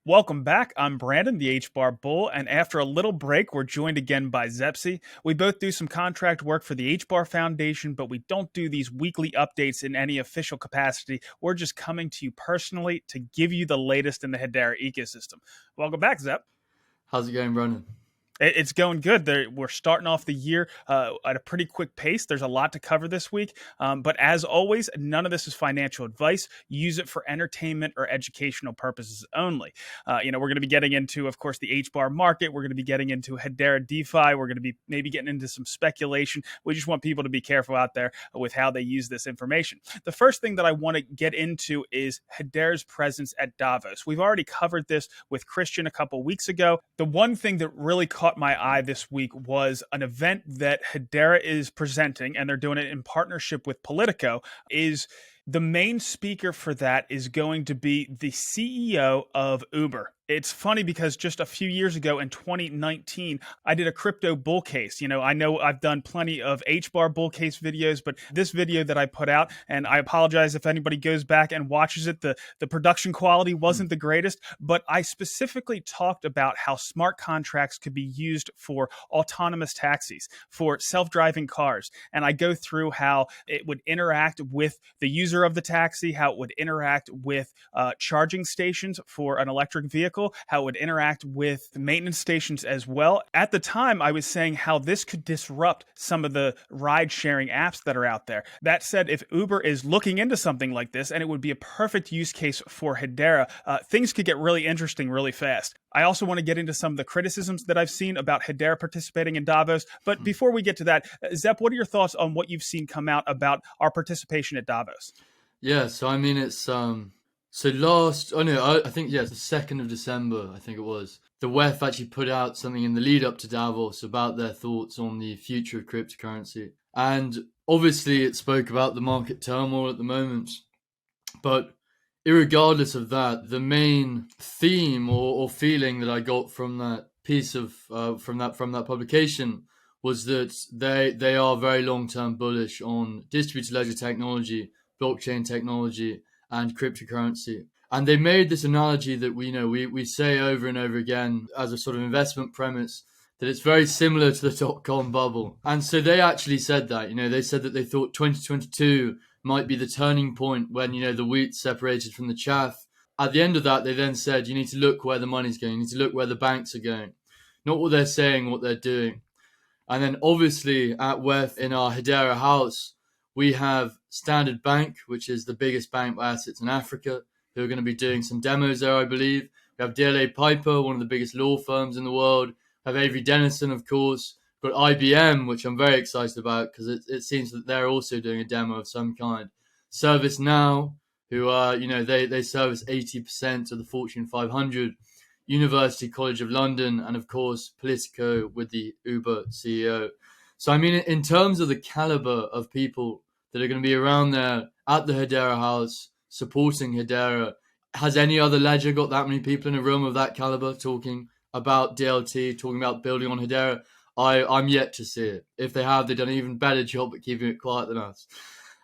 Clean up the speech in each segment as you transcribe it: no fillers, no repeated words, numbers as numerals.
Welcome back. I'm Brandon, the HBAR Bull, and after a little break, we're joined again by Zepsi. We both do some contract work for the HBAR Foundation, but we don't do these weekly updates in any official capacity. We're just coming to you personally to give you the latest in the Hedera ecosystem. Welcome back, Zep. How's it going, Brandon? It's going good. We're starting off the year at a pretty quick pace. There's a lot to cover this week. But as always, none of this is financial advice. Use it for entertainment or educational purposes only. We're going to be getting into, of course, the HBAR market. We're going to be getting into Hedera DeFi. We're going to be maybe getting into some speculation. We just want people to be careful out there with how they use this information. The first thing that I want to get into is Hedera's presence at Davos. We've already covered this with Christian a couple weeks ago. The one thing that really caught my eye this week was an event that Hedera is presenting, and they're doing it in partnership with Politico. Is the main speaker for that is going to be the CEO of Uber. It's funny because just a few years ago in 2019, I did a crypto bull case. I know I've done plenty of HBAR bull case videos, but this video that I put out, and I apologize if anybody goes back and watches it, the production quality wasn't the greatest, but I specifically talked about how smart contracts could be used for autonomous taxis, for self-driving cars. And I go through how it would interact with the user of the taxi, how it would interact with charging stations for an electric vehicle, how it would interact with the maintenance stations as well. At the time, I was saying how this could disrupt some of the ride-sharing apps that are out there. That said, if Uber is looking into something like this, and it would be a perfect use case for Hedera, things could get really interesting really fast. I also want to get into some of the criticisms that I've seen about Hedera participating in Davos. But before we get to that, Zep, what are your thoughts on what you've seen come out about our participation at Davos? Yeah, so I mean, it's I think, it's the 2nd of December, I think it was. The WEF actually put out something in the lead up to Davos about their thoughts on the future of cryptocurrency. And obviously it spoke about the market turmoil at the moment. But irregardless of that, the main theme or feeling that I got from that piece of from that publication was that they are very long-term bullish on distributed ledger technology, blockchain technology, and cryptocurrency. And they made this analogy that we say over and over again as a sort of investment premise, that it's very similar to the dot-com bubble. And so they actually said that, they said that they thought 2022 might be the turning point when, the wheat separated from the chaff. At the end of that, they then said, you need to look where the money's going. You need to look where the banks are going. Not what they're saying, what they're doing. And then obviously at WEF in our Hedera house, we have Standard Bank, which is the biggest bank by assets in Africa, who are going to be doing some demos there, I believe. We have DLA Piper, one of the biggest law firms in the world. We have Avery Dennison, of course. We've got IBM, which I'm very excited about because it seems that they're also doing a demo of some kind. ServiceNow, who are, they service 80% of the Fortune 500. University College of London, and of course, Politico with the Uber CEO. So, I mean, in terms of the caliber of people that are going to be around there at the Hedera house supporting Hedera, has any other ledger got that many people in a room of that caliber talking about DLT, talking about building on Hedera? I'm yet to see it. If they have, they've done an even better job at keeping it quiet than us.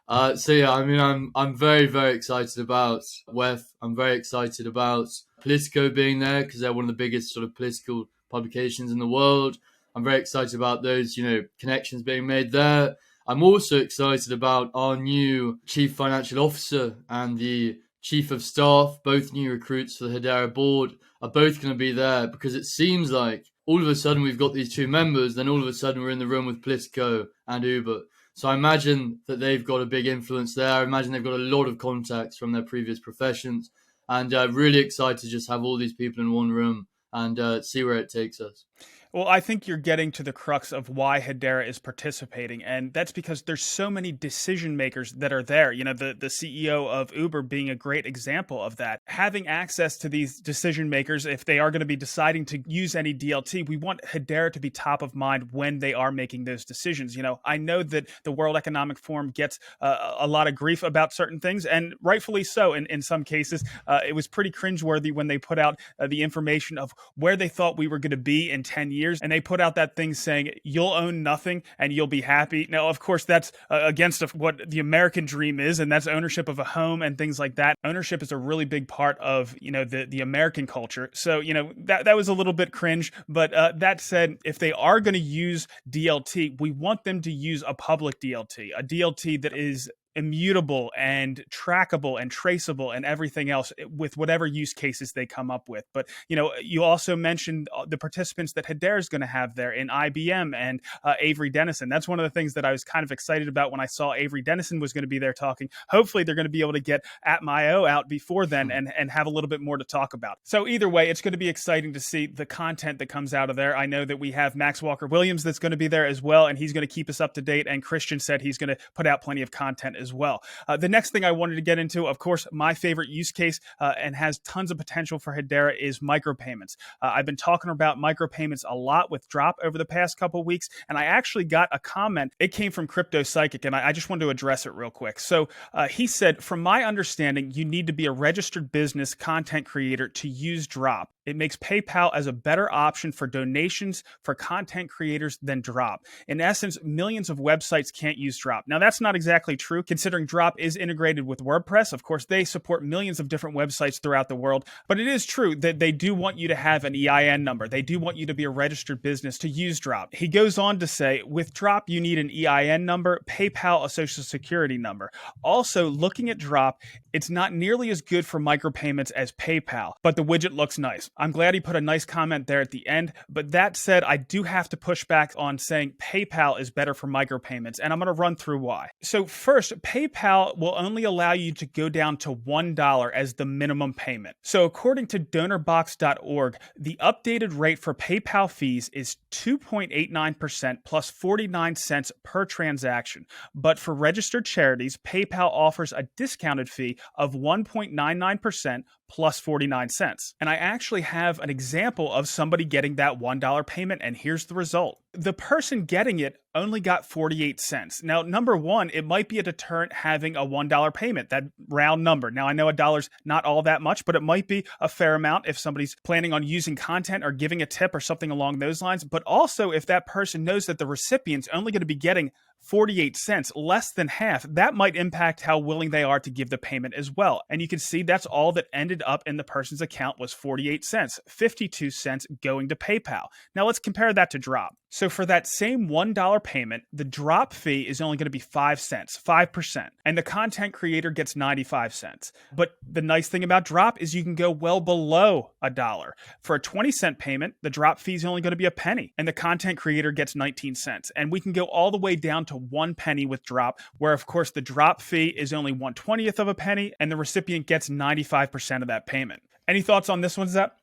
I'm very, very excited about WEF. I'm very excited about Politico being there because they're one of the biggest sort of political publications in the world. I'm very excited about those, connections being made there. I'm also excited about our new chief financial officer and the chief of staff, both new recruits for the Hedera board, are both going to be there because it seems like all of a sudden we've got these two members, then all of a sudden we're in the room with Politico and Uber. So I imagine that they've got a big influence there. I imagine they've got a lot of contacts from their previous professions, and really excited to just have all these people in one room and see where it takes us. Well, I think you're getting to the crux of why Hedera is participating, and that's because there's so many decision makers that are there. The CEO of Uber being a great example of that. Having access to these decision makers, if they are going to be deciding to use any DLT, we want Hedera to be top of mind when they are making those decisions. I know that the World Economic Forum gets a lot of grief about certain things, and rightfully so in some cases. It was pretty cringeworthy when they put out the information of where they thought we were going to be in 10 years years, and they put out that thing saying you'll own nothing and you'll be happy. Now, of course, that's against what the American dream is, and that's ownership of a home and things like that. Ownership is a really big part of the American culture. So that was a little bit cringe. But that said, if they are going to use DLT, we want them to use a public DLT, a DLT that is immutable and trackable and traceable and everything else with whatever use cases they come up with. But you also mentioned the participants that Hedera is going to have there in IBM and Avery Dennison. That's one of the things that I was kind of excited about when I saw Avery Dennison was going to be there talking. Hopefully they're going to be able to get Atmio out before then and have a little bit more to talk about. So either way, it's going to be exciting to see the content that comes out of there. I know that we have Max Walker Williams that's going to be there as well, and he's going to keep us up to date, and Christian said he's going to put out plenty of content as well. The next thing I wanted to get into, of course, my favorite use case and has tons of potential for Hedera is micropayments. I've been talking about micropayments a lot with Drop over the past couple of weeks, and I actually got a comment. It came from Crypto Psychic, and I just wanted to address it real quick. So he said, from my understanding, you need to be a registered business content creator to use Drop. It makes PayPal as a better option for donations for content creators than Drop. In essence, millions of websites can't use Drop. Now, that's not exactly true, considering Drop is integrated with WordPress. Of course, they support millions of different websites throughout the world, but it is true that they do want you to have an EIN number. They do want you to be a registered business to use Drop. He goes on to say, with Drop, you need an EIN number, PayPal, a social security number. Also, looking at Drop, it's not nearly as good for micropayments as PayPal, but the widget looks nice. I'm glad he put a nice comment there at the end, but that said, I do have to push back on saying PayPal is better for micropayments, and I'm going to run through why. So first, PayPal will only allow you to go down to $1 as the minimum payment. So according to donorbox.org, the updated rate for PayPal fees is 2.89% plus 49 cents per transaction. But for registered charities, PayPal offers a discounted fee of 1.99% plus 49 cents. And I actually have an example of somebody getting that $1 payment, and here's the result. The person getting it only got 48 cents. Now, number one, it might be a deterrent having a $1 payment, that round number. Now, I know $1's not all that much, but it might be a fair amount if somebody's planning on using content or giving a tip or something along those lines. But also, if that person knows that the recipient's only going to be getting 48 cents, less than half, that might impact how willing they are to give the payment as well. And you can see that's all that ended up in the person's account was 48 cents, 52 cents going to PayPal. Now let's compare that to Drop. So for that same $1 payment, the Drop fee is only going to be 5 cents, 5%, and the content creator gets 95 cents. But the nice thing about Drop is you can go well below $1. For a 20-cent payment, the Drop fee is only going to be a penny, and the content creator gets 19 cents. And we can go all the way down to 1 penny with Drop, where of course the Drop fee is only 1/20th of a penny, and the recipient gets 95% of that payment. Any thoughts on this one, Zep?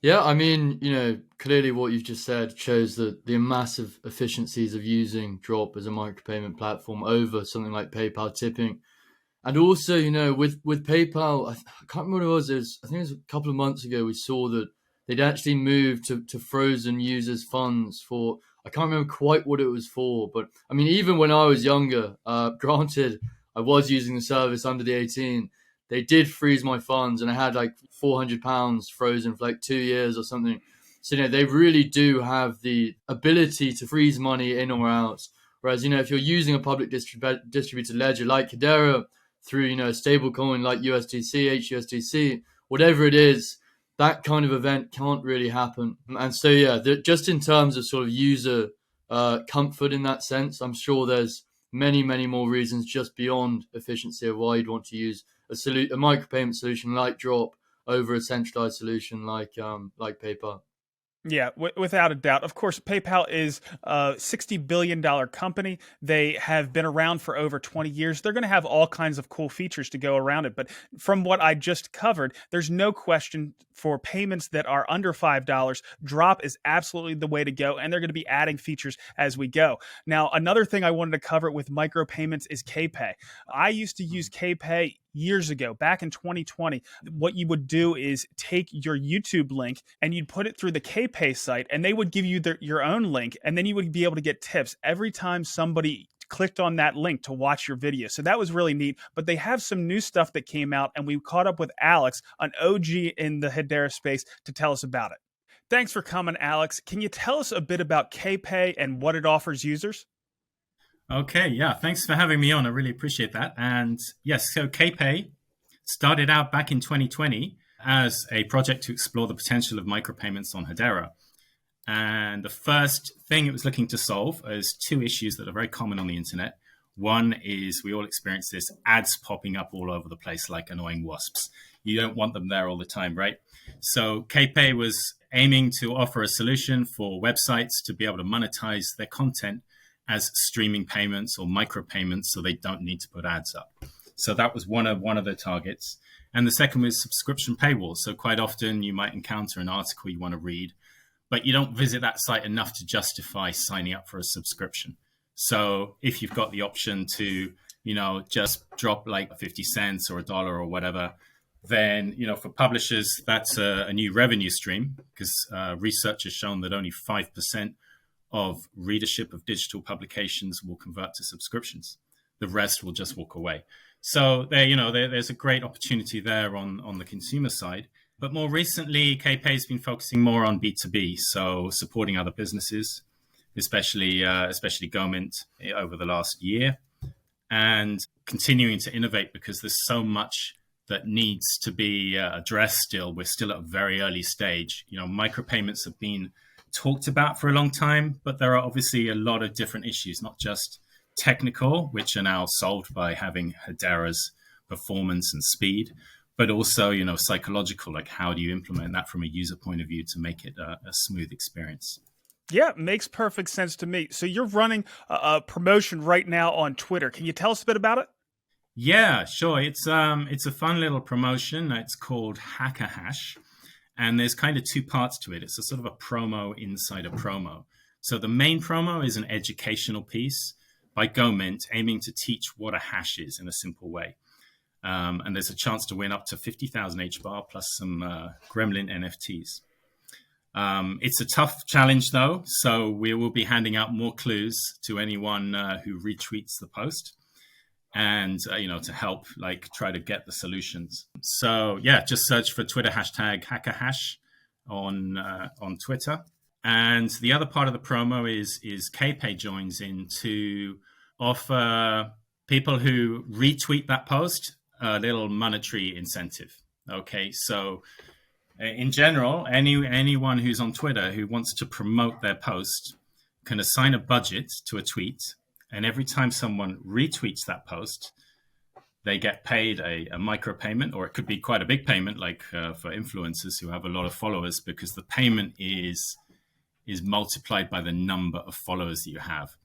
Yeah, I mean, clearly what you've just said shows that the massive efficiencies of using Drop as a micropayment platform over something like PayPal tipping. And also, with PayPal, I can't remember what it was. I think it was a couple of months ago, we saw that they'd actually moved to frozen users' funds for, I can't remember quite what it was for. But I mean, even when I was younger, granted, I was using the service under the 18, they did freeze my funds, and I had like £400 frozen for like 2 years or something. So, they really do have the ability to freeze money in or out. Whereas, if you're using a public distributed ledger like Hedera through, a stable coin like USDC, HUSDC, whatever it is, that kind of event can't really happen. And so, yeah, just in terms of sort of user comfort in that sense, I'm sure there's many, many more reasons just beyond efficiency of why you'd want to use a micropayment solution like Drop over a centralized solution like PayPal. Yeah, without a doubt. Of course, PayPal is a $60 billion company. They have been around for over 20 years. They're going to have all kinds of cool features to go around it. But from what I just covered, there's no question for payments that are under $5, Drop is absolutely the way to go. And they're going to be adding features as we go. Now, another thing I wanted to cover with micropayments is KPay. I used to use KPay years ago, back in 2020. What you would do is take your YouTube link and you'd put it through the KPay site, and they would give you your own link, and then you would be able to get tips every time somebody clicked on that link to watch your video. So that was really neat. But they have some new stuff that came out, and we caught up with Alex, an OG in the Hedera space, to tell us about it. Thanks for coming, Alex. Can you tell us a bit about KPay and what it offers users? Okay, yeah, thanks for having me on. I really appreciate that. And yes, so KPay started out back in 2020 as a project to explore the potential of micropayments on Hedera. And the first thing it was looking to solve is two issues that are very common on the internet. One is we all experience this ads popping up all over the place like annoying wasps. You don't want them there all the time, right? So KPay was aiming to offer a solution for websites to be able to monetize their content as streaming payments or micropayments so they don't need to put ads up. So that was one of the targets. And the second was subscription paywalls. So quite often you might encounter an article you want to read, but you don't visit that site enough to justify signing up for a subscription. So if you've got the option to, just drop like 50 cents or $1 or whatever, then, for publishers, that's a new revenue stream because research has shown that only 5% of readership of digital publications will convert to subscriptions. The rest will just walk away. So there's a great opportunity there on the consumer side. But more recently, KPay has been focusing more on B2B, so supporting other businesses, especially government over the last year, and continuing to innovate because there's so much that needs to be addressed still. We're still at a very early stage. Micropayments have been talked about for a long time, but there are obviously a lot of different issues, not just technical, which are now solved by having Hedera's performance and speed, but also, psychological, like how do you implement that from a user point of view to make it a smooth experience? Yeah, makes perfect sense to me. So you're running a promotion right now on Twitter. Can you tell us a bit about it? Yeah, sure. It's a fun little promotion. It's called Hacker Hash. And there's kind of two parts to it. It's a sort of a promo inside a promo. So the main promo is an educational piece by GoMint aiming to teach what a hash is in a simple way. And there's a chance to win up to 50,000 HBAR plus some Gremlin NFTs. It's a tough challenge, though. So we will be handing out more clues to anyone who retweets the post. And, to help try to get the solutions. So, yeah, just search for Twitter hashtag HackerHash on Twitter. And the other part of the promo is KPay joins in to offer people who retweet that post a little monetary incentive. Okay, so in general, anyone who's on Twitter who wants to promote their post can assign a budget to a tweet. And every time someone retweets that post, they get paid a micropayment, or it could be quite a big payment, like for influencers who have a lot of followers, because the payment is multiplied by the number of followers that you have.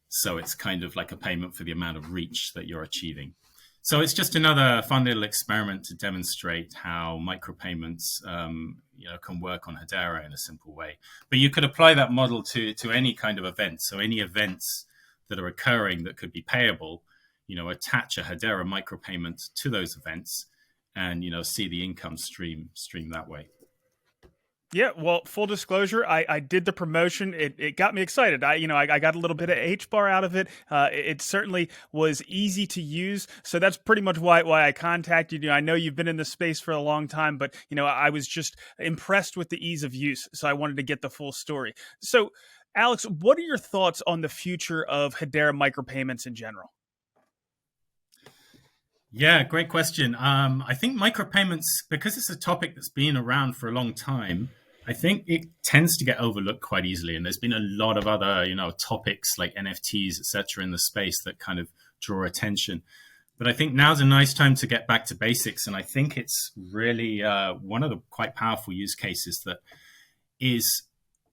So it's kind of like a payment for the amount of reach that you're achieving. So it's just another fun little experiment to demonstrate how micropayments can work on Hedera in a simple way. But you could apply that model to any kind of event. So any events that are occurring that could be payable, attach a Hedera micropayment to those events and, see the income stream that way. Yeah, well, full disclosure, I did the promotion. It got me excited. I got a little bit of HBAR out of it. It certainly was easy to use. So that's pretty much why I contacted you. I know you've been in this space for a long time, but, I was just impressed with the ease of use. So I wanted to get the full story. So Alex, what are your thoughts on the future of Hedera micropayments in general? Yeah, great question. I think micropayments, because it's a topic that's been around for a long time, I think it tends to get overlooked quite easily. And there's been a lot of other, topics like NFTs, et cetera, in the space that kind of draw attention. But I think now's a nice time to get back to basics. And I think it's really one of the quite powerful use cases that is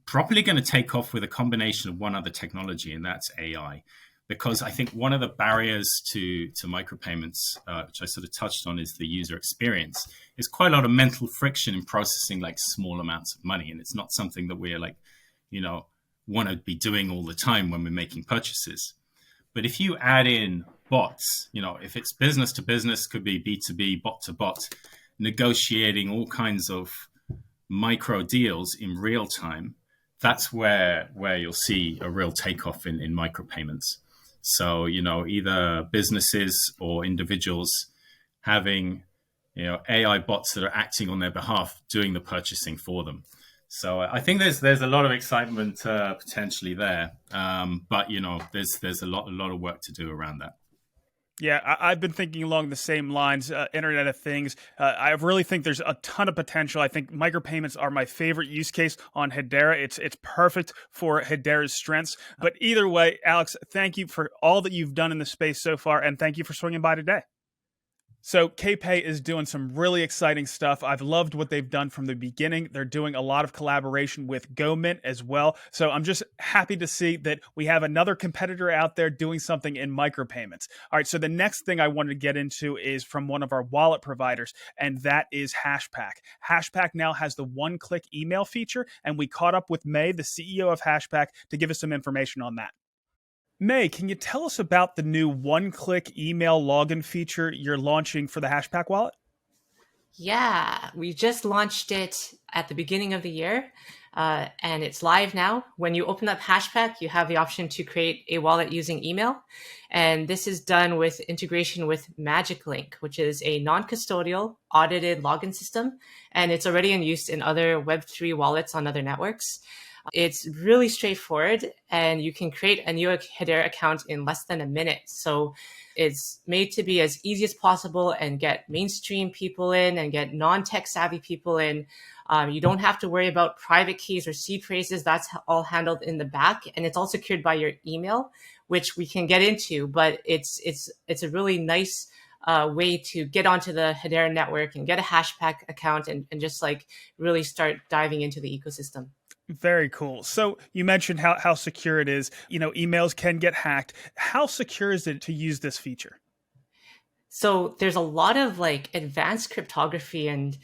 probably going to take off with a combination of one other technology, and that's AI. Because I think one of the barriers to micropayments, which I sort of touched on, is the user experience. There's quite a lot of mental friction in processing small amounts of money. And it's not something that we're want to be doing all the time when we're making purchases. But if you add in bots, if it's business to business, could be B2B, bot to bot, negotiating all kinds of micro deals in real time, that's where you'll see a real takeoff in micropayments. So, either businesses or individuals having, AI bots that are acting on their behalf, doing the purchasing for them. So I think there's a lot of excitement potentially there, but there's a lot of work to do around that. Yeah, I've been thinking along the same lines. Internet of Things. I really think there's a ton of potential. I think micropayments are my favorite use case on Hedera. It's perfect for Hedera's strengths. But either way, Alex, thank you for all that you've done in the space so far, and thank you for swinging by today. So KPay is doing some really exciting stuff. I've loved what they've done from the beginning. They're doing a lot of collaboration with GoMint as well. So I'm just happy to see that we have another competitor out there doing something in micropayments. All right, so the next thing I wanted to get into is from one of our wallet providers, and that is Hashpack. Hashpack now has the one-click email feature, and we caught up with May, the CEO of Hashpack, to give us some information on that. May, can you tell us about the new one-click email login feature you're launching for the Hashpack wallet? Yeah, we just launched it at the beginning of the year, and it's live now. When you open up Hashpack, you have the option to create a wallet using email. And this is done with integration with Magic Link, which is a non-custodial audited login system. And it's already in use in other Web3 wallets on other networks. It's really straightforward, and you can create a new Hedera account in less than a minute. So it's made to be as easy as possible and get mainstream people in and get non-tech savvy people in. You don't have to worry about private keys or seed phrases. That's all handled in the back, and it's all secured by your email, which we can get into. But it's a really nice way to get onto the Hedera network and get a Hashpack account and just like really start diving into the ecosystem. Very cool. So you mentioned how secure it is. Emails can get hacked. How secure is it to use this feature? So there's a lot of like advanced cryptography and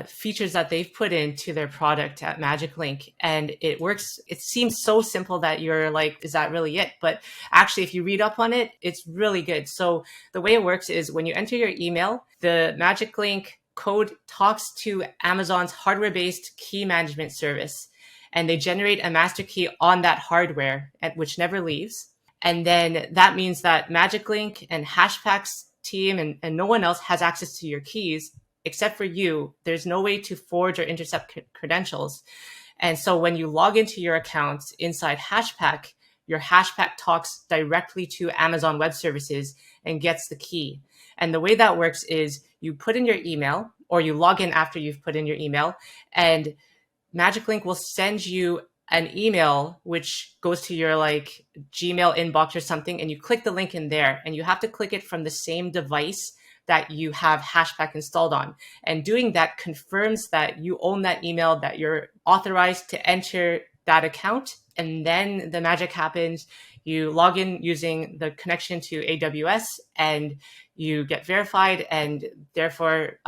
features that they've put into their product at Magic Link, and it works. It seems so simple that you're like, is that really it? But actually, if you read up on it, it's really good. So the way it works is when you enter your email, the Magic Link code talks to Amazon's hardware-based key management service, and they generate a master key on that hardware, which never leaves. And then that means that Magic Link and Hashpack's team and no one else has access to your keys except for you. There's no way to forge or intercept credentials. And so when you log into your account inside Hashpack, your Hashpack talks directly to Amazon Web Services and gets the key. And the way that works is you put in your email, or you log in after you've put in your email, and Magic Link will send you an email which goes to your like Gmail inbox or something, and you click the link in there, and you have to click it from the same device that you have Hashpack installed on. And doing that confirms that you own that email, that you're authorized to enter that account. And then the magic happens. You log in using the connection to AWS, and you get verified, and therefore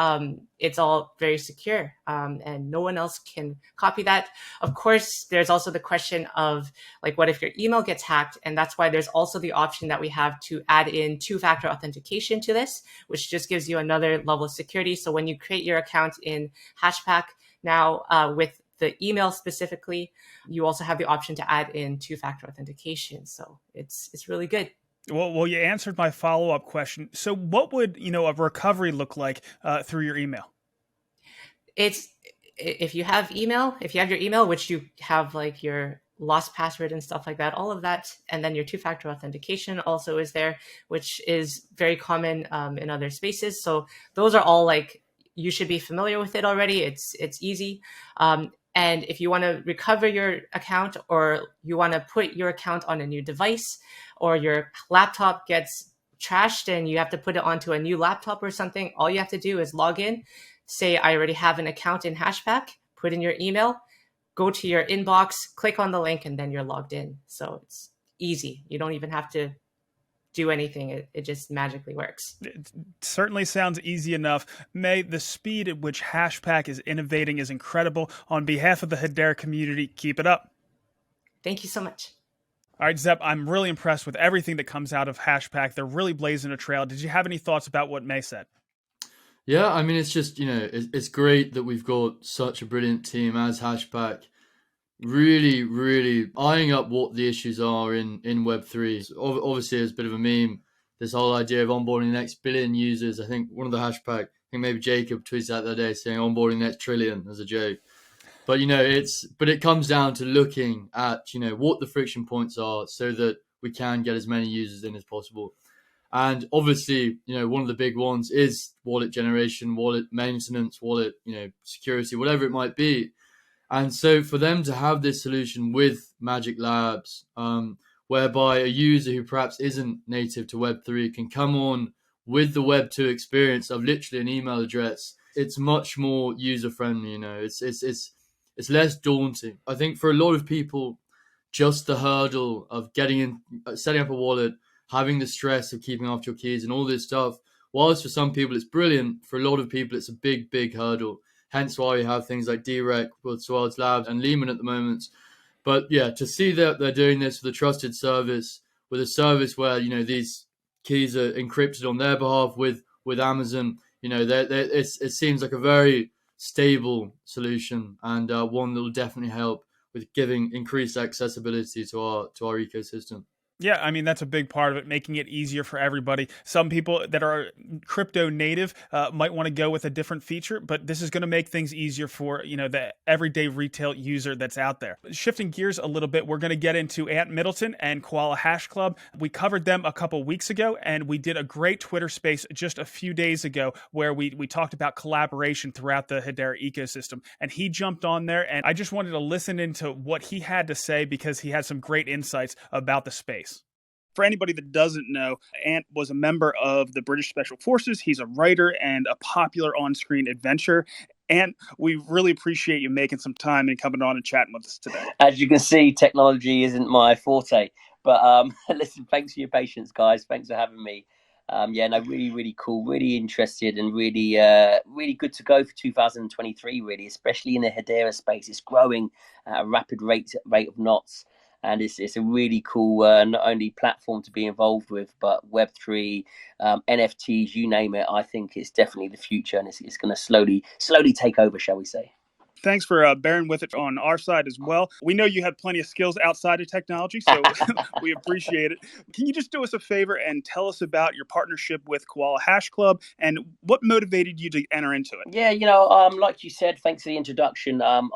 it's all very secure, and no one else can copy that. Of course, there's also the question of like, what if your email gets hacked? And that's why there's also the option that we have to add in two-factor authentication to this, which just gives you another level of security. So when you create your account in Hashpack now with the email specifically, you also have the option to add in two-factor authentication. So it's really good. Well, you answered my follow-up question. So what would, a recovery look like through your email? It's if you have your email, which you have like your lost password and stuff like that, all of that, and then your two-factor authentication also is there, which is very common in other spaces. So those are all like, you should be familiar with it already. It's easy. And if you want to recover your account, or you want to put your account on a new device, or your laptop gets trashed and you have to put it onto a new laptop or something, all you have to do is log in, say, I already have an account in Hashpack, put in your email, go to your inbox, click on the link, and then you're logged in. So it's easy. You don't even have to do anything. It just magically works. It certainly sounds easy enough. May, the speed at which Hashpack is innovating is incredible. On behalf of the Hedera community, keep it up. Thank you so much. All right, Zep, I'm really impressed with everything that comes out of Hashpack. They're really blazing a trail. Did you have any thoughts about what May said? Yeah, I mean, it's just, it's great that we've got such a brilliant team as Hashpack, really, really eyeing up what the issues are in Web3. Obviously, it's a bit of a meme, this whole idea of onboarding the next billion users. I think one of the Hashpack, maybe Jacob tweeted out the other day saying onboarding the next trillion as a joke. But it comes down to looking at what the friction points are so that we can get as many users in as possible. And obviously, one of the big ones is wallet generation, wallet maintenance, wallet, security, whatever it might be. And so for them to have this solution with Magic Labs, whereby a user who perhaps isn't native to Web3 can come on with the Web2 experience of literally an email address, it's much more user friendly. It's less daunting. I think for a lot of people, just the hurdle of getting in, setting up a wallet, having the stress of keeping after your keys and all this stuff, whilst for some people it's brilliant, for a lot of people it's a big, big hurdle. Hence why we have things like DREC with Swords Labs and Lehman at the moment. But yeah, to see that they're doing this with a trusted service, with a service where, these keys are encrypted on their behalf with Amazon, it seems like a very stable solution, and one that will definitely help with giving increased accessibility to our ecosystem. Yeah, I mean, that's a big part of it, making it easier for everybody. Some people that are crypto native might want to go with a different feature, but this is going to make things easier for, the everyday retail user that's out there. Shifting gears a little bit, we're going to get into Ant Middleton and Koala Hash Club. We covered them a couple weeks ago, and we did a great Twitter space just a few days ago where we talked about collaboration throughout the Hedera ecosystem. And he jumped on there, and I just wanted to listen into what he had to say because he had some great insights about the space. For anybody that doesn't know, Ant was a member of the British Special Forces. He's a writer and a popular on-screen adventurer. And we really appreciate you making some time and coming on and chatting with us today. As you can see, technology isn't my forte. But listen, thanks for your patience, guys. Thanks for having me. Really, really cool, really interested, and really, really good to go for 2023, really, especially in the Hedera space. It's growing at a rapid rate of knots. And it's a really cool, not only platform to be involved with, but Web3, NFTs, you name it. I think it's definitely the future, and it's going to slowly take over, shall we say. Thanks for bearing with it on our side as well. We know you have plenty of skills outside of technology, so we appreciate it. Can you just do us a favor and tell us about your partnership with Koala Hash Club and what motivated you to enter into it? Yeah, like you said, thanks for the introduction. I'm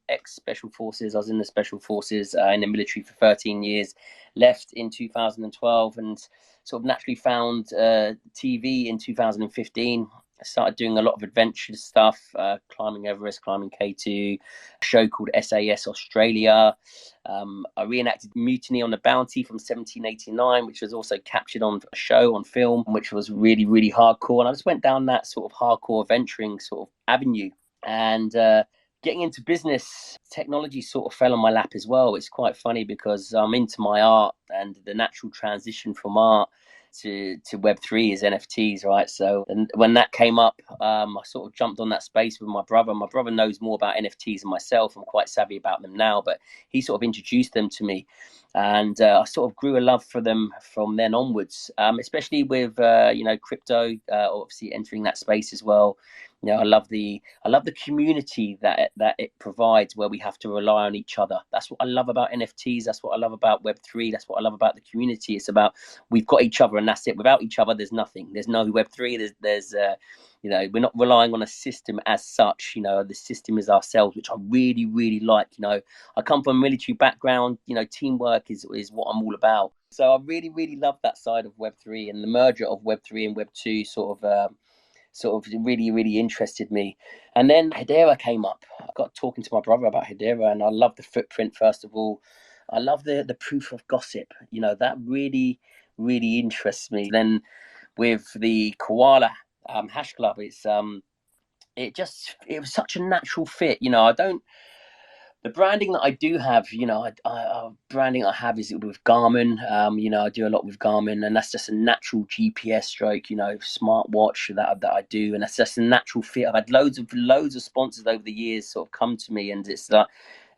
ex-Special Forces. I was in the Special Forces in the military for 13 years, left in 2012, and sort of naturally found TV in 2015. I started doing a lot of adventure stuff, climbing Everest, climbing K2, a show called SAS Australia. I reenacted Mutiny on the Bounty from 1789, which was also captured on a show on film, which was really, really hardcore. And I just went down that sort of hardcore adventuring sort of avenue. And getting into business, technology sort of fell on my lap as well. It's quite funny because I'm into my art, and the natural transition from art to Web3 is NFTs, right? So, and when that came up, I sort of jumped on that space with my brother. My brother knows more about NFTs than myself. I'm quite savvy about them now, but he sort of introduced them to me, and I sort of grew a love for them from then onwards, especially with crypto, obviously entering that space as well. I love the community that it provides, where we have to rely on each other. That's what I love about NFTs. That's what I love about Web3. That's what I love about the community. It's about, we've got each other, and that's it. Without each other, there's nothing. There's no Web3. There's we're not relying on a system as such. The system is ourselves, which I really, really like. I come from a military background. Teamwork is what I'm all about. So I really, really love that side of Web3, and the merger of Web3 and Web2 sort of really, really interested me. And then Hedera came up. I got talking to my brother about Hedera, and I love the footprint, first of all. I love the proof of gossip. That really, really interests me. Then with the Koala Hash Club, it was such a natural fit. The branding that I do have, branding I have is with Garmin. I do a lot with Garmin, and that's just a natural GPS stroke, smartwatch that I do, and that's just a natural fit. I've had loads of sponsors over the years sort of come to me, and it's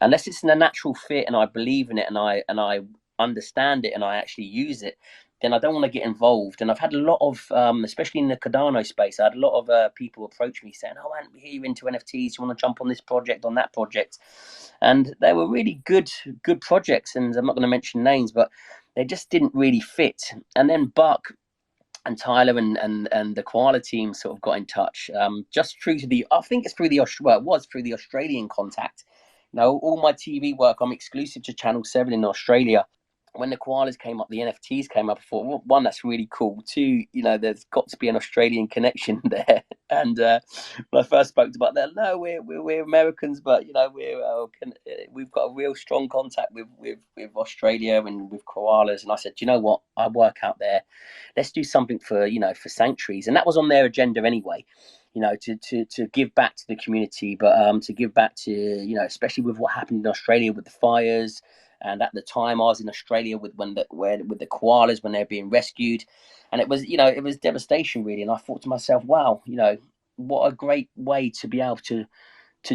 unless it's a natural fit and I believe in it and I understand it and I actually use it, then I don't want to get involved. And I've had a lot of, especially in the Cardano space, I had a lot of people approach me saying, "Oh, Ant, we hear you're into NFTs. You want to jump on this project, on that project?" And they were really good projects. And I'm not going to mention names, but they just didn't really fit. And then Buck and Tyler and the Koala team sort of got in touch, just through to the, I think it's through the, well, it was through the Australian contact. All my TV work, I'm exclusive to Channel 7 in Australia. When the koalas came up, the NFTs came up, I thought, well, one, that's really cool. Two, there's got to be an Australian connection there. And when I first spoke about that, no, we're Americans, but we've got a real strong contact with Australia and with koalas. And I said, you know what, I work out there. Let's do something for sanctuaries, and that was on their agenda anyway. To give back to the community, but to give back to especially with what happened in Australia with the fires. And at the time, I was in Australia with the koalas when they're being rescued, and it was devastation really. And I thought to myself, wow, what a great way to be able to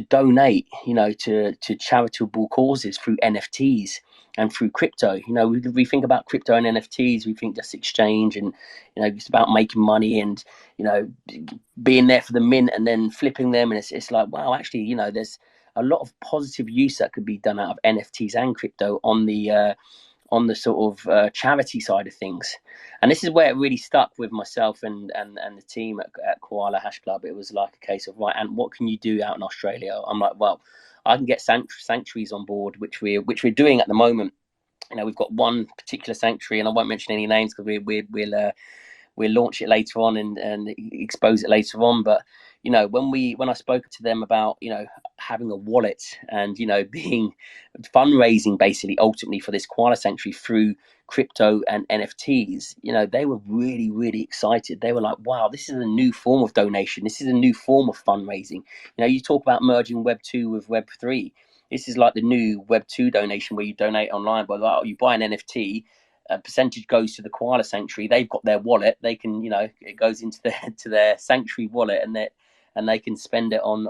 donate, to charitable causes through NFTs and through crypto. We think about crypto and NFTs, we think just exchange and it's about making money and being there for the mint and then flipping them, and it's like, wow, actually there's a lot of positive use that could be done out of NFTs and crypto on the sort of charity side of things. And this is where it really stuck with myself and the team at Koala Hash Club. It was like a case of, right, and what can you do out in Australia? I'm like, well, I can get sanctuaries on board, which we're doing at the moment. We've got one particular sanctuary, and I won't mention any names because we'll launch it later on and expose it later on. But when I spoke to them about having a wallet and being fundraising basically ultimately for this koala sanctuary through crypto and NFTs, they were really, really excited. They were like, wow, this is a new form of donation. This is a new form of fundraising. You talk about merging Web 2 with Web 3. This is like the new Web 2 donation where you donate online, but you buy an NFT, a percentage goes to the koala sanctuary. They've got their wallet. They can, it goes into their sanctuary wallet, and they can spend it on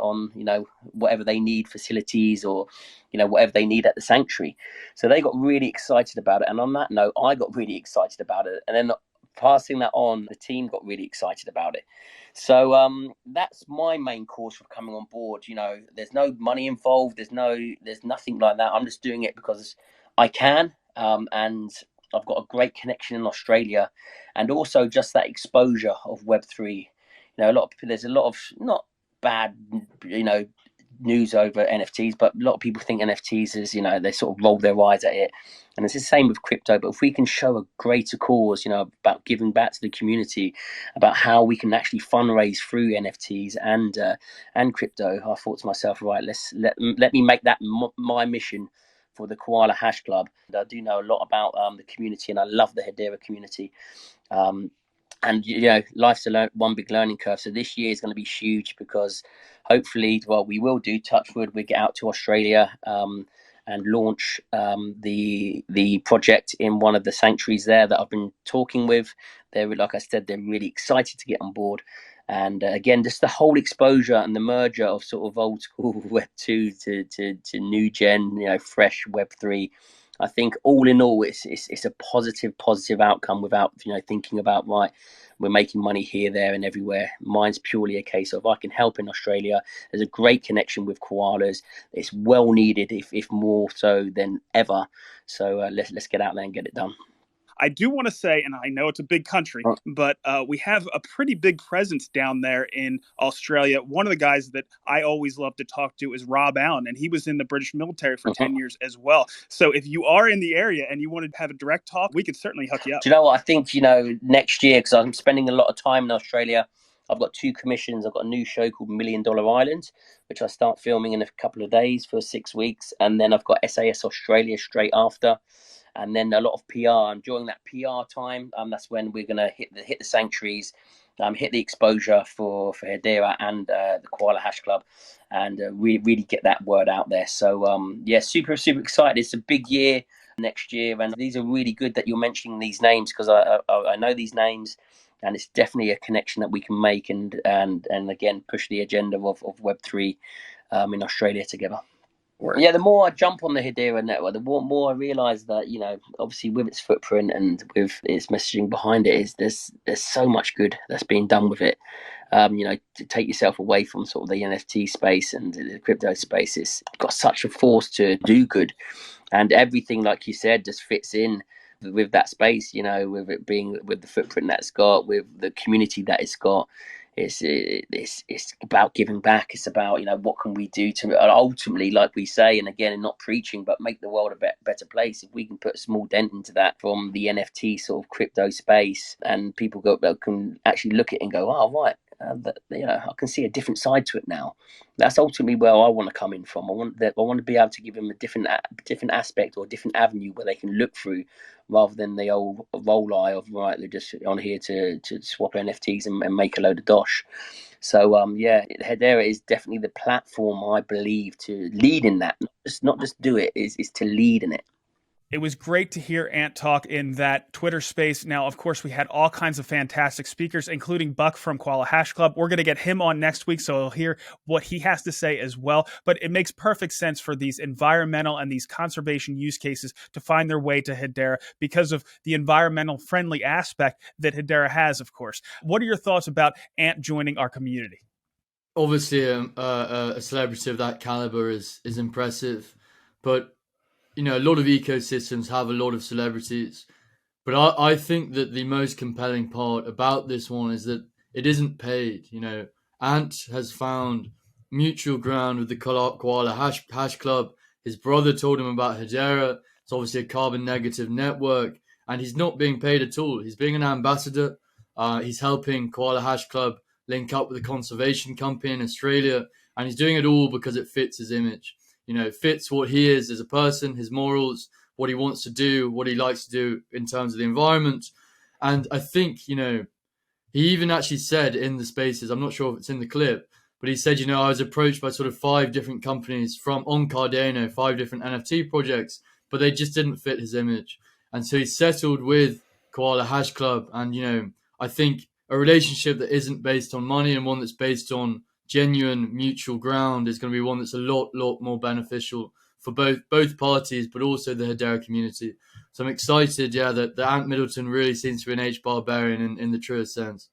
whatever they need, facilities or whatever they need at the sanctuary. So they got really excited about it. And on that note, I got really excited about it. And then passing that on, the team got really excited about it. So that's my main cause for coming on board. There's no money involved. There's nothing like that. I'm just doing it because I can, and I've got a great connection in Australia, and also just that exposure of Web3. There's a lot of not bad, news over NFTs, but a lot of people think NFTs is, they sort of roll their eyes at it. And it's the same with crypto. But if we can show a greater cause, about giving back to the community, about how we can actually fundraise through NFTs and crypto, I thought to myself, right, let me make that my mission for the Koala Hash Club. I do know a lot about the community, and I love the Hedera community. And life's one big learning curve. So this year is going to be huge because hopefully, we will do, touch wood, we get out to Australia and launch the project in one of the sanctuaries there that I've been talking with. Like I said, they're really excited to get on board. And again, just the whole exposure and the merger of sort of old school Web 2 to new gen, fresh Web 3. I think all in all, it's a positive outcome without thinking about, right, we're making money here, there, and everywhere. Mine's purely a case of I can help in Australia. There's a great connection with koalas. It's well needed, if more so than ever. So let's get out there and get it done. I do want to say, and I know it's a big country, but we have a pretty big presence down there in Australia. One of the guys that I always love to talk to is Rob Allen, and he was in the British military for 10 years as well. So if you are in the area and you want to have a direct talk, we could certainly hook you up. Do you know what? I think, next year, because I'm spending a lot of time in Australia, I've got 2 commissions. I've got a new show called $1 Million Island, which I start filming in a couple of days for 6 weeks. And then I've got SAS Australia straight after. And then a lot of PR. And during that PR time, that's when we're going to hit the sanctuaries, hit the exposure for Hedera and the Koala Hash Club, and really get that word out there. So, super excited. It's a big year next year. And these are really good that you're mentioning these names, because I know these names. And it's definitely a connection that we can make and again, push the agenda of Web3 in Australia together. Yeah, the more I jump on the Hedera network, the more I realise that, obviously with its footprint and with its messaging behind it, there's so much good that's being done with it. To take yourself away from sort of the NFT space and the crypto space, it's got such a force to do good. And everything, like you said, just fits in with that space, with it being with the footprint that's got, with the community that it's got. It's about giving back. It's about, what can we do to ultimately, like we say, and again, not preaching, but make the world a better place. If we can put a small dent into that from the NFT sort of crypto space, and people can actually look at it and go, oh, right, I can see a different side to it now. That's ultimately where I want to come in from. I want to be able to give them a different aspect or a different avenue where they can look through, rather than the old roll eye of, right, they're just on here to swap NFTs and make a load of dosh. So Hedera is definitely the platform, I believe, to lead in that. Not just do it, is to lead in it. It was great to hear Ant talk in that Twitter space. Now, of course, we had all kinds of fantastic speakers, including Buck from Koala Hash Club. We're going to get him on next week, so we'll hear what he has to say as well. But it makes perfect sense for these environmental and these conservation use cases to find their way to Hedera because of the environmental friendly aspect that Hedera has, of course. What are your thoughts about Ant joining our community? Obviously, a celebrity of that caliber is impressive, but a lot of ecosystems have a lot of celebrities, but I think that the most compelling part about this one is that it isn't paid. Ant has found mutual ground with the Koala Hash Club. His brother told him about Hedera. It's obviously a carbon negative network, and he's not being paid at all. He's being an ambassador. He's helping Koala Hash Club link up with a conservation company in Australia, and he's doing it all because it fits his image. It fits what he is as a person, his morals, what he wants to do, what he likes to do in terms of the environment. And I think, he even actually said in the spaces, I'm not sure if it's in the clip, but he said, I was approached by sort of 5 different companies on Cardano, 5 different NFT projects, but they just didn't fit his image. And so he settled with Koala Hash Club. And, I think a relationship that isn't based on money and one that's based on genuine mutual ground is going to be one that's a lot more beneficial for both parties, but also the Hedera community. So I'm excited, that Ant Middleton really seems to be an HBAR in the truest sense.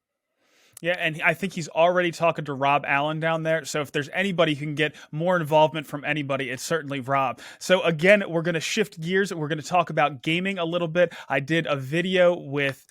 Yeah, and I think he's already talking to Rob Allen down there. So if there's anybody who can get more involvement from anybody, it's certainly Rob. So again, we're going to shift gears. We're going to talk about gaming a little bit. I did a video with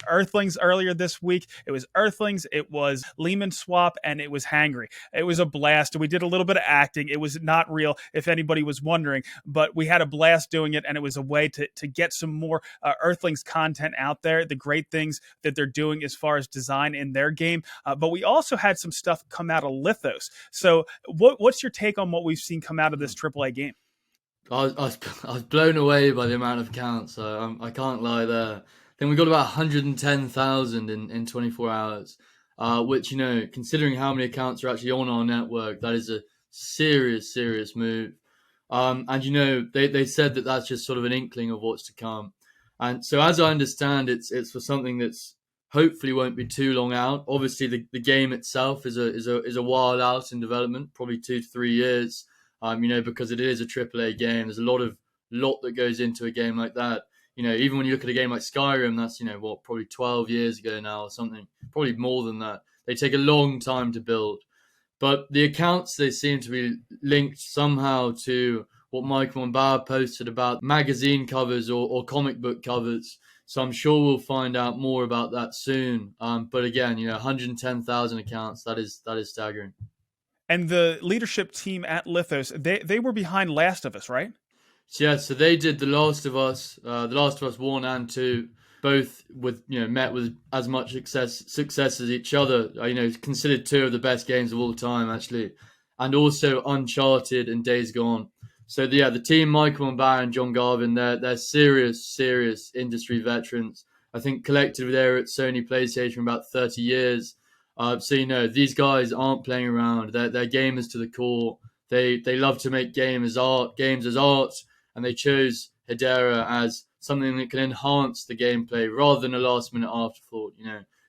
Earthlings earlier this week. It was Earthlings, it was Lehman Swap, and it was Hangry. It was a blast. We did a little bit of acting. It was not real, if anybody was wondering, but we had a blast doing it, and it was a way to get some more Earthlings content out there, the great things that they're doing as far as design in their game. But we also had some stuff come out of Lithos. So what's your take on what we've seen come out of this AAA game? I was blown away by the amount of counts, so I can't lie there. Then we got about 110,000 in 24 hours, which, considering how many accounts are actually on our network, that is a serious move. And, they said that that's just sort of an inkling of what's to come. And so as I understand, it's for something that's hopefully won't be too long out. Obviously, the game itself is a while out in development, probably 2 to 3 years, because it is a AAA game. There's a lot that goes into a game like that. Even when you look at a game like Skyrim, that's, probably 12 years ago now or something, probably more than that. They take a long time to build. But the accounts, they seem to be linked somehow to what Michael Mbah posted about magazine covers or comic book covers. So I'm sure we'll find out more about that soon. But again, 110,000 accounts, that is staggering. And the leadership team at Lithos, they were behind Last of Us, right? So they did The Last of Us 1 and 2, both met with as much success as each other. Considered 2 of the best games of all time, actually, and also Uncharted and Days Gone. So the team, Michael Mbah and John Garvin, they're serious industry veterans. I think collectively they're at Sony PlayStation about 30 years. So these guys aren't playing around. They're gamers to the core. They love to make games as art. And they chose Hedera as something that can enhance the gameplay rather than a last-minute afterthought.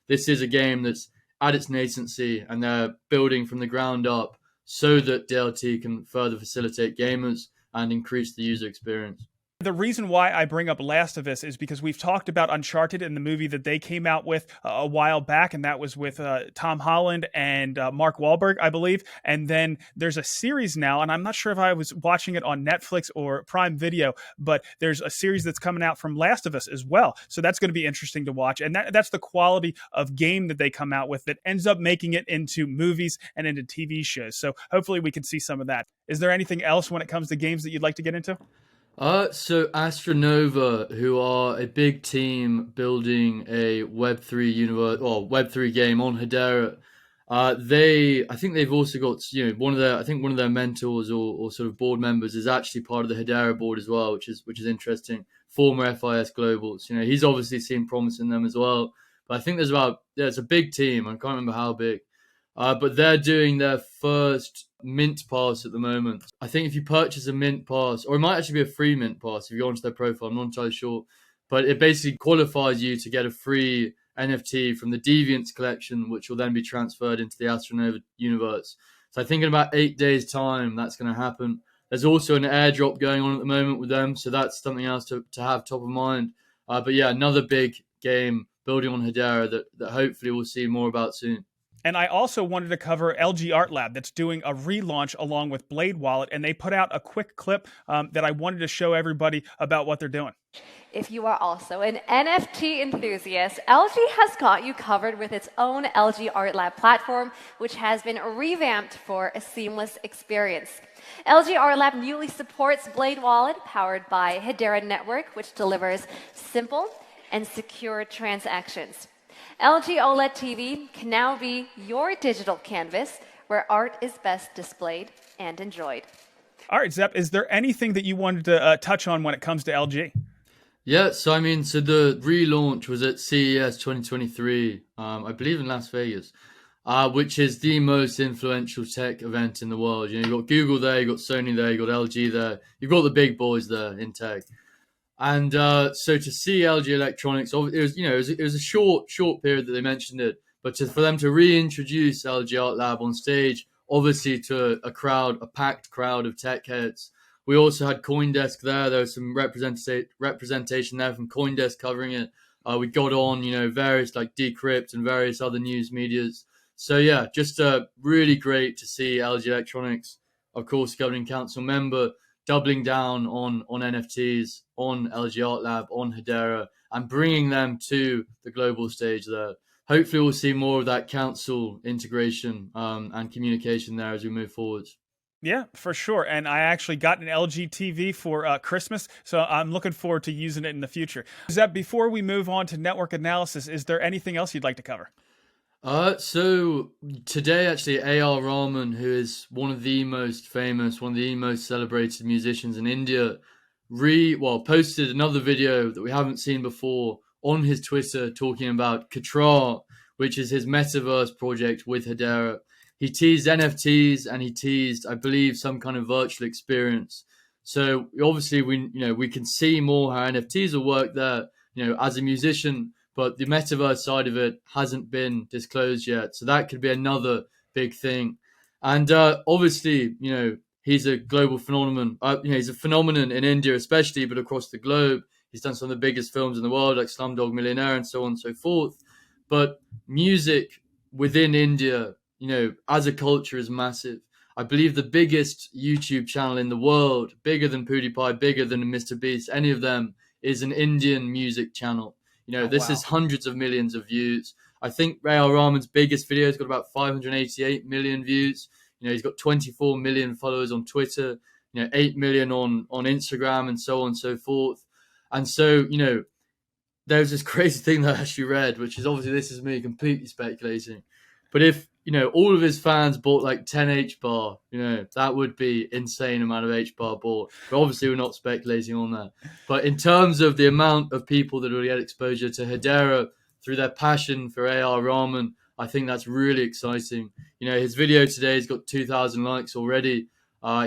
This is a game that's at its nascency, and they're building from the ground up so that DLT can further facilitate gamers and increase the user experience. The reason why I bring up Last of Us is because we've talked about Uncharted in the movie that they came out with a while back, and that was with Tom Holland and Mark Wahlberg, I believe. And then there's a series now, and I'm not sure if I was watching it on Netflix or Prime Video, but there's a series that's coming out from Last of Us as well. So that's going to be interesting to watch. And that's the quality of game that they come out with that ends up making it into movies and into TV shows. So hopefully we can see some of that. Is there anything else when it comes to games that you'd like to get into? So Astronova, who are a big team building a Web3 universe or Web3 game on Hedera, I think they've also got, one of their mentors or sort of board members is actually part of the Hedera board as well, which is interesting. Former FIS Globals, he's obviously seen promise in them as well. But I think it's a big team. I can't remember how big. But they're doing their first Mint Pass at the moment. I think if you purchase a Mint Pass, or it might actually be a free Mint Pass if you go onto their profile, I'm not entirely sure, but it basically qualifies you to get a free NFT from the Deviants collection, which will then be transferred into the Astronova universe. So I think in about 8 days' time, that's going to happen. There's also an airdrop going on at the moment with them, so that's something else to have top of mind. But yeah, another big game building on Hedera that hopefully we'll see more about soon. And I also wanted to cover LG Art Lab that's doing a relaunch along with Blade Wallet, and they put out a quick clip that I wanted to show everybody about what they're doing. If you are also an NFT enthusiast, LG has got you covered with its own LG Art Lab platform, which has been revamped for a seamless experience. LG Art Lab newly supports Blade Wallet, powered by Hedera Network, which delivers simple and secure transactions. LG OLED TV can now be your digital canvas where art is best displayed and enjoyed. All right, Zepp, is there anything that you wanted to touch on when it comes to LG? Yeah, so the relaunch was at CES 2023, I believe in Las Vegas, which is the most influential tech event in the world. You've got Google there, you've got Sony there, you've got LG there, you've got the big boys there in tech. And so to see LG Electronics, it was a short period that they mentioned it, but for them to reintroduce LG Art Lab on stage, obviously to a packed crowd of tech heads. We also had CoinDesk there. There was some representation there from CoinDesk covering it. We got on, various like Decrypt and various other news medias. So yeah, just really great to see LG Electronics, of course, governing council member, doubling down on NFTs, on LG Art Lab, on Hedera, and bringing them to the global stage there. Hopefully we'll see more of that council integration and communication there as we move forward. Yeah, for sure. And I actually got an LG TV for Christmas, so I'm looking forward to using it in the future. Zeb, before we move on to network analysis, is there anything else you'd like to cover? So today, actually, A.R. Rahman, who is one of the most famous, one of the most celebrated musicians in India, posted another video that we haven't seen before on his Twitter talking about Katra, which is his metaverse project with Hedera. He teased NFTs and he teased, I believe, some kind of virtual experience. So obviously we can see more how NFTs will work there, as a musician, but the metaverse side of it hasn't been disclosed yet. So that could be another big thing. And obviously, he's a global phenomenon. He's a phenomenon in India especially, but across the globe. He's done some of the biggest films in the world, like Slumdog Millionaire and so on and so forth. But music within India, as a culture is massive. I believe the biggest YouTube channel in the world, bigger than PewDiePie, bigger than Mr. Beast, any of them, is an Indian music channel. This is hundreds of millions of views. I think A.R. Rahman's biggest video has got about 588 million views. He's got 24 million followers on Twitter, 8 million on Instagram and so on and so forth. And so, there's this crazy thing that I actually read, which is obviously this is me completely speculating. But if, all of his fans bought like 10 HBAR, that would be insane amount of HBAR bought. But obviously we're not speculating on that. But in terms of the amount of people that will get exposure to Hedera through their passion for A.R. Rahman, I think that's really exciting. His video today has got 2,000 likes already.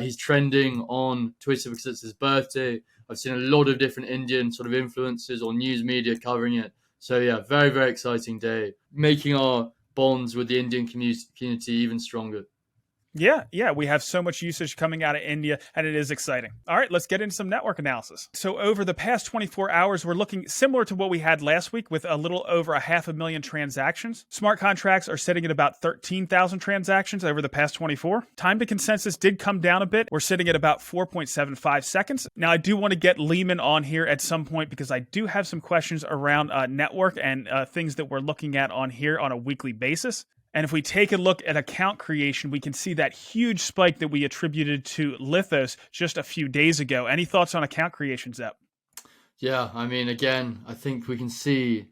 He's trending on Twitter because it's his birthday. I've seen a lot of different Indian sort of influencers or news media covering it. So yeah, very, very exciting day. Making our bonds with the Indian community even stronger. Yeah, we have so much usage coming out of India, and it is exciting. All right, let's get into some network analysis. So over the past 24 hours, we're looking similar to what we had last week with a little over 500,000 transactions. Smart contracts are sitting at about 13,000 transactions over the past 24. Time to consensus did come down a bit. We're sitting at about 4.75 seconds. Now, I do want to get Lehman on here at some point because I do have some questions around network and things that we're looking at on here on a weekly basis. And if we take a look at account creation, we can see that huge spike that we attributed to Lithos just a few days ago. Any thoughts on account creation, Zep? Yeah, I mean, again, I think we can see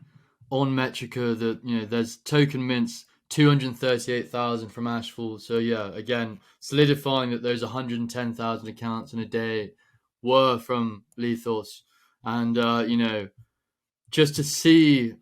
on Metrica that, there's token mints 238,000 from Ashfall. So yeah, again, solidifying that those 110,000 accounts in a day were from Lithos. And, just to see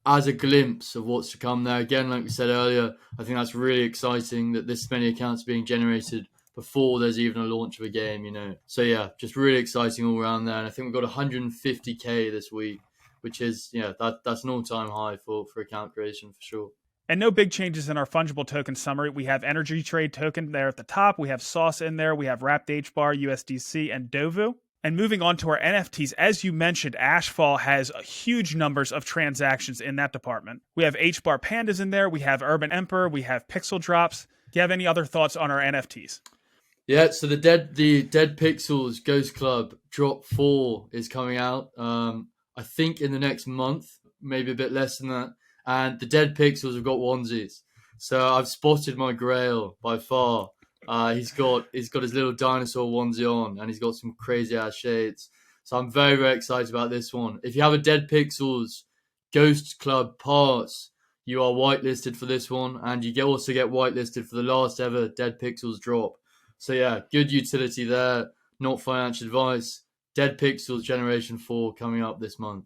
as a glimpse of what's to come there. Again, like we said earlier, I think that's really exciting that this many accounts are being generated before there's even a launch of a game, So yeah, just really exciting all around there. And I think we've got 150K this week, which is, that's an all-time high for account creation for sure. And no big changes in our fungible token summary. We have Energy Trade token there at the top. We have Sauce in there. We have Wrapped HBAR, USDC, and Dovu. And moving on to our NFTs, as you mentioned, Ashfall has huge numbers of transactions in that department. We have HBAR Pandas in there. We have Urban Emperor. We have Pixel Drops. Do you have any other thoughts on our NFTs? Yeah, so the Dead Pixels Ghost Club Drop 4 is coming out, I think in the next month, maybe a bit less than that. And the Dead Pixels have got onesies. So I've spotted my grail by far. He's got his little dinosaur onesie on, and he's got some crazy ass shades. So I'm very, very excited about this one. If you have a Dead Pixels Ghost Club pass, you are whitelisted for this one, and you also get whitelisted for the last ever Dead Pixels drop. So yeah, good utility there. Not financial advice. Dead Pixels Generation 4 coming up this month.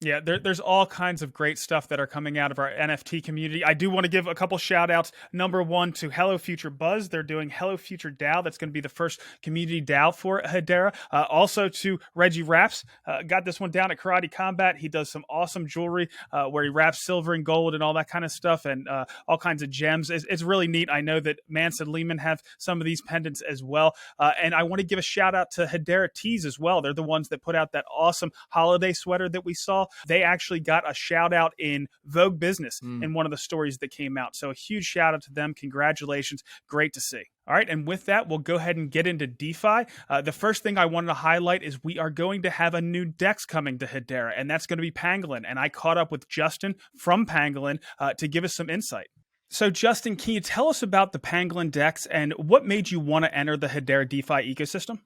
Yeah, there's all kinds of great stuff that are coming out of our NFT community. I do want to give a couple shout outs. Number one to Hello Future Buzz. They're doing Hello Future DAO. That's going to be the first community DAO for Hedera. Also to Reggie Raps. Got this one down at Karate Combat. He does some awesome jewelry where he wraps silver and gold and all that kind of stuff and all kinds of gems. It's really neat. I know that Mance and Lehman have some of these pendants as well. And I want to give a shout out to Hedera Tees as well. They're the ones that put out that awesome holiday sweater that we saw. They actually got a shout out in Vogue Business in one of the stories that came out. So a huge shout out to them. Congratulations. Great to see. All right. And with that, we'll go ahead and get into DeFi. The first thing I wanted to highlight is we are going to have a new DEX coming to Hedera, and that's going to be Pangolin. And I caught up with Justin from Pangolin to give us some insight. So Justin, can you tell us about the Pangolin DEX and what made you want to enter the Hedera DeFi ecosystem?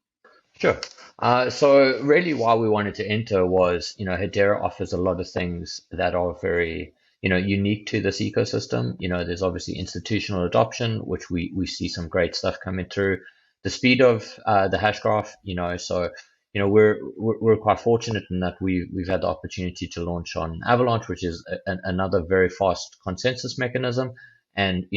Sure. So really why we wanted to enter was, Hedera offers a lot of things that are very, unique to this ecosystem. There's obviously institutional adoption, which we see some great stuff coming through. The speed of the hash graph, so, we're quite fortunate in that we've had the opportunity to launch on Avalanche, which is another very fast consensus mechanism. And,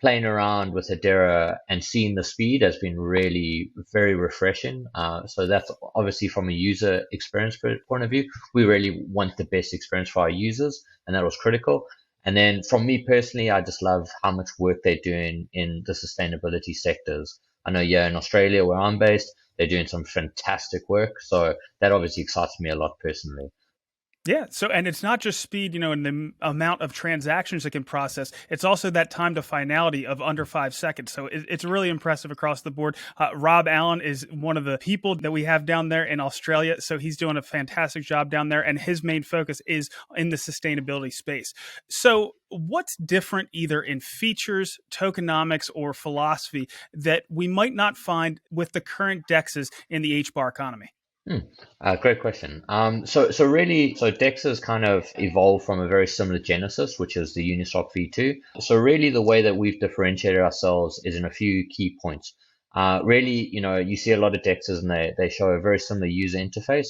playing around with Hedera and seeing the speed has been really very refreshing. So that's obviously from a user experience point of view. We really want the best experience for our users, and that was critical. And then from me personally, I just love how much work they're doing in the sustainability sectors. I know in Australia, where I'm based, they're doing some fantastic work. So that obviously excites me a lot personally. Yeah. So, and it's not just speed, and the amount of transactions it can process. It's also that time to finality of under 5 seconds. So it's really impressive across the board. Rob Allen is one of the people that we have down there in Australia. So he's doing a fantastic job down there, and his main focus is in the sustainability space. So what's different either in features, tokenomics, or philosophy that we might not find with the current DEXs in the HBAR economy? Great question. So DEXs kind of evolved from a very similar genesis, which is the Uniswap V2. So really the way that we've differentiated ourselves is in a few key points. Really, you see a lot of DEXs and they show a very similar user interface.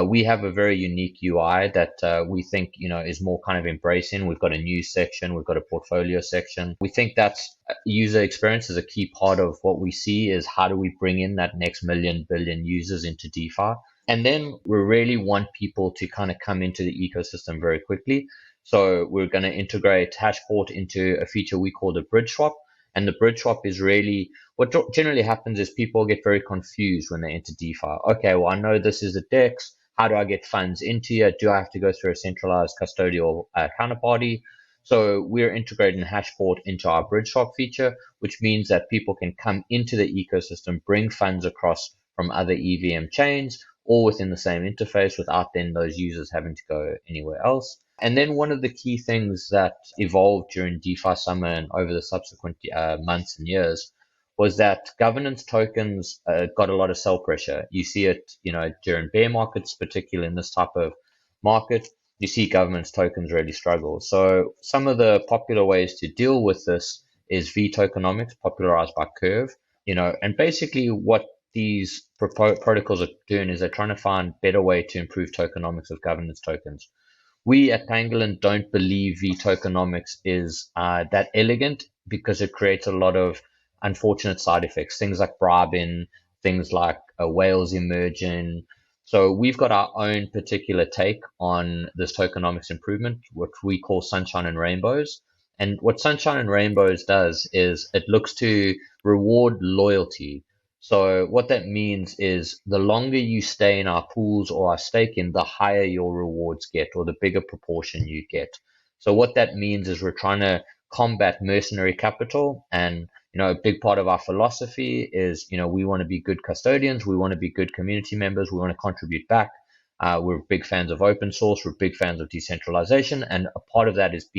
We have a very unique UI that we think, is more kind of embracing. We've got a news section. We've got a portfolio section. We think that's user experience is a key part of what we see is how do we bring in that next billion users into DeFi. And then we really want people to kind of come into the ecosystem very quickly. So we're going to integrate Hashport into a feature we call the bridge swap. And the bridge swap is really what generally happens is people get very confused when they enter DeFi. Okay, well, I know this is a DEX. How do I get funds into here? Do I have to go through a centralized custodial counterparty? So we're integrating Hashport into our bridge swap feature, which means that people can come into the ecosystem, bring funds across from other EVM chains, all within the same interface without then those users having to go anywhere else. And then one of the key things that evolved during DeFi summer and over the subsequent months and years was that governance tokens got a lot of sell pressure. You see it, during bear markets, particularly in this type of market, you see governance tokens really struggle. So some of the popular ways to deal with this is V tokenomics, popularized by Curve, and basically what these protocols are doing is they're trying to find better way to improve tokenomics of governance tokens. We at Pangolin don't believe V tokenomics is that elegant because it creates a lot of unfortunate side effects, things like bribing, things like whales emerging. So we've got our own particular take on this tokenomics improvement, which we call Sunshine and Rainbows. And what Sunshine and Rainbows does is it looks to reward loyalty. So what that means is the longer you stay in our pools or our staking, the higher your rewards get or the bigger proportion you get. So what that means is we're trying to combat mercenary capital. And, a big part of our philosophy is, we want to be good custodians. We want to be good community members. We want to contribute back. We're big fans of open source. We're big fans of decentralization. And a part of that is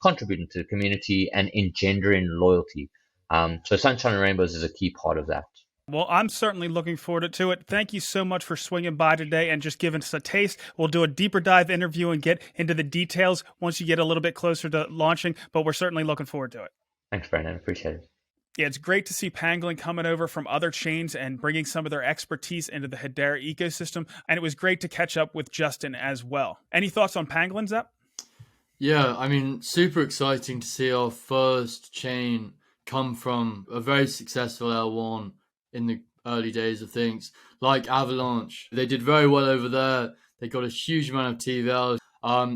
contributing to the community and engendering loyalty. So Sunshine and Rainbows is a key part of that. Well, I'm certainly looking forward to it. Thank you so much for swinging by today and just giving us a taste. We'll do a deeper dive interview and get into the details once you get a little bit closer to launching, but we're certainly looking forward to it. Thanks, Brandon. Appreciate it. Yeah, it's great to see Pangolin coming over from other chains and bringing some of their expertise into the Hedera ecosystem, and it was great to catch up with Justin as well. Any thoughts on Pangolin, Zep? Yeah, I mean, super exciting to see our first chain come from a very successful L1 in the early days of things, like Avalanche. They did very well over there. They got a huge amount of TVL.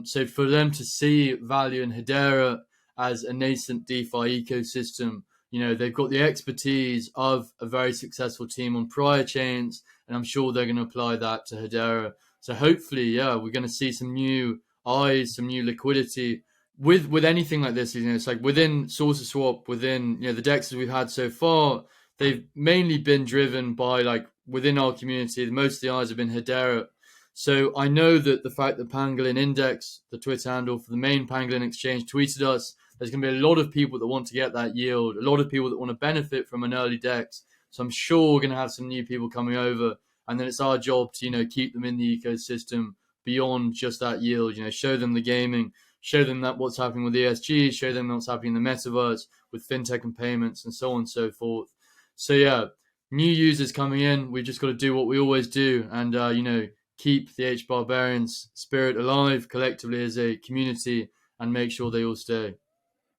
So for them to see value in Hedera as a nascent DeFi ecosystem, they've got the expertise of a very successful team on prior chains, and I'm sure they're going to apply that to Hedera. So hopefully, we're going to see some new eyes, some new liquidity with anything like this. It's like within SourceSwap, within the DEXs we've had so far, they've mainly been driven by within our community. Most of the eyes have been Hedera. So I know that the fact that Pangolin Index, the Twitter handle for the main Pangolin exchange, tweeted us, there's going to be a lot of people that want to get that yield, a lot of people that want to benefit from an early DEX. So I'm sure we're going to have some new people coming over, and then it's our job to keep them in the ecosystem beyond just that yield. Show them the gaming, show them that what's happening with ESG, show them what's happening in the metaverse with fintech and payments and so on and so forth. So new users coming in, we've just got to do what we always do and keep the HBARbarians spirit alive collectively as a community and make sure they all stay.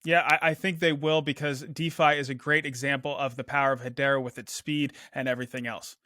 Yeah, I think they will, because DeFi is a great example of the power of Hedera with its speed and everything else.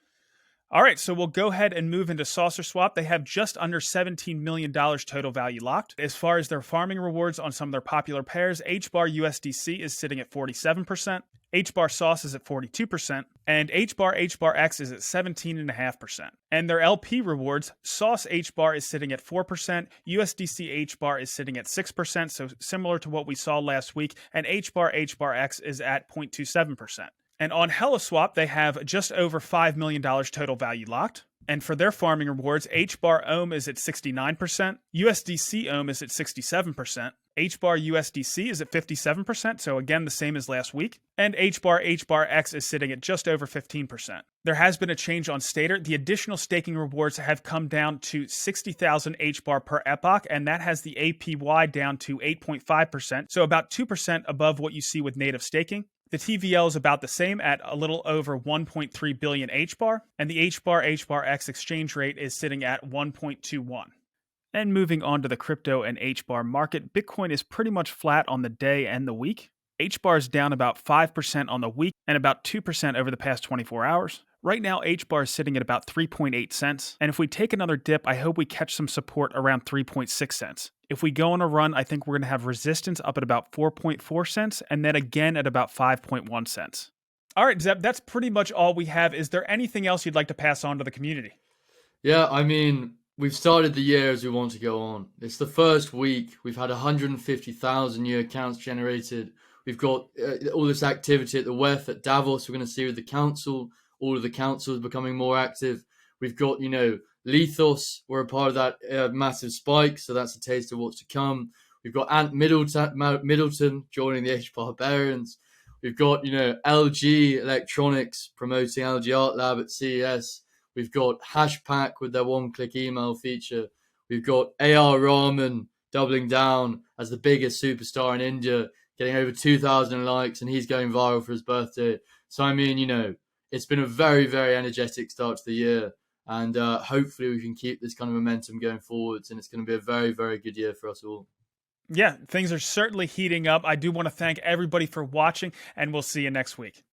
All right, so we'll go ahead and move into SaucerSwap. They have just under $17 million total value locked. As far as their farming rewards on some of their popular pairs, HBAR USDC is sitting at 47%, HBAR Sauce is at 42%, and HBAR X is at 17.5%. And their LP rewards, Sauce HBAR is sitting at 4%, USDC HBAR is sitting at 6%, so similar to what we saw last week, and HBAR X is at 0.27%. And on HeliSwap, they have just over $5 million total value locked. And for their farming rewards, HBAR Ohm is at 69%, USDC Ohm is at 67%, HBAR USDC is at 57%, so again, the same as last week, and HBAR X is sitting at just over 15%. There has been a change on Stater. The additional staking rewards have come down to 60,000 HBAR per epoch, and that has the APY down to 8.5%, so about 2% above what you see with native staking. The TVL is about the same at a little over 1.3 billion HBAR, and the HBAR X exchange rate is sitting at 1.21. And moving on to the crypto and HBAR market, Bitcoin is pretty much flat on the day and the week. HBAR is down about 5% on the week and about 2% over the past 24 hours. Right now, HBAR is sitting at about 3.8 cents, and if we take another dip, I hope we catch some support around 3.6 cents. If we go on a run, I think we're going to have resistance up at about 4.4 cents and then again at about 5.1 cents. All right, Zeb, that's pretty much all we have. Is there anything else you'd like to pass on to the community? Yeah, I mean, we've started the year as we want to go on. It's the first week. We've had 150,000 new accounts generated. We've got all this activity at the WEF, at Davos. We're going to see with the council, all of the councils becoming more active. We've got, Lethos. We're a part of that massive spike, so that's a taste of what's to come. We've got Ant Middleton joining the HBAR Barbarians. We've got, LG Electronics promoting LG Art Lab at CES. We've got Hashpack with their one-click email feature. We've got AR Rahman doubling down as the biggest superstar in India, getting over 2,000 likes, and he's going viral for his birthday. So, I mean, it's been a very, very energetic start to the year. And hopefully we can keep this kind of momentum going forwards. And it's going to be a very, very good year for us all. Yeah, things are certainly heating up. I do want to thank everybody for watching, and we'll see you next week.